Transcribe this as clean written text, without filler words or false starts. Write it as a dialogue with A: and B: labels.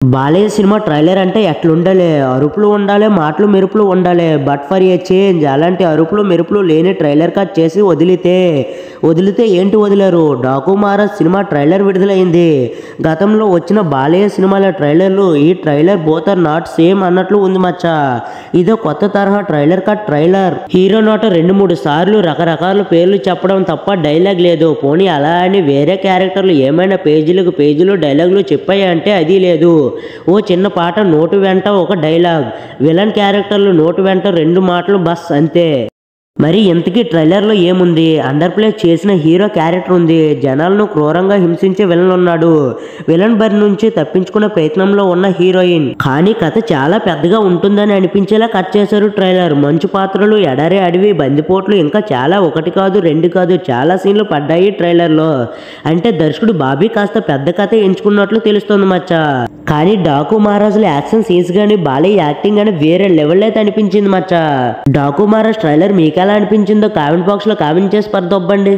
A: Balayya cinema trailer అంటే ఎట్లుండాలి? అరుపులు ఉండాలి, మాటలు మెరుపులు ఉండాలి. బట్ ఫర్ ఏ చేంజ్ అలాంటి అరుపులు మెరుపులు లేని ట్రైలర్ కట్ చేసి వదిలితే ఏంటి వదిలేరు? డాకు మహారాజ్ సినిమా ట్రైలర్ విడుదలైంది. గతంలో వచ్చిన బాలయ్య సినిమాల ట్రైలర్లు ఈ trailer both are not same అన్నట్లు ఉంది మచ్చా. ఇదో కొత్త తరహా ట్రైలర్ కట్ ట్రైలర్. హీరో నోట 2-3 సార్లు రకరకాల పేర్లు చెప్పడం తప్ప డైలాగ్ లేదు. పోనీ అలా అని వేరే క్యారెక్టర్లు ఏమైనా పేజీలు డైలాగులు చెప్పాయంటే అది లేదు. ఓ చిన్న పాట నోటు వెంట ఒక డైలాగ్, విలన్ క్యారెక్టర్లు నోటు వెంట 2 మాటలు బస్ అంతే. మరి ఇంతకీ ట్రైలర్లో ఏముంది? అండర్ ప్లే చేసిన హీరో క్యారెక్టర్ ఉంది. జనాలను క్రూరంగా హింసించే విలన్ ఉన్నాడు. విలన్ బరి నుంచి తప్పించుకునే ప్రయత్నంలో ఉన్న హీరోయిన్. కానీ కథ చాలా పెద్దగా ఉంటుందని అనిపించేలా కట్ చేశారు ట్రైలర్. మంచు పాత్రలు, ఎడారి అడవి, బందిపోట్లు ఇంకా చాలా 1 కాదు 2 కాదు చాలా సీన్లు పడ్డాయి ట్రైలర్లో. అంటే దర్శకుడు బాబీ కాస్త పెద్ద కథ ఎంచుకున్నట్లు తెలుస్తుంది మచ్చా. కానీ డాకు మహారాజుల యాక్షన్ సీన్స్ గానీ బాలయ్య యాక్టింగ్ గానీ వేరే లెవెల్ అయితే అనిపించింది మచ్చా. డాకు మహారాజ్ ట్రైలర్ మీకు ఎలా అనిపించిందో కామెంట్ బాక్స్ లో కామెంట్ చేసి పరదొబ్బండి.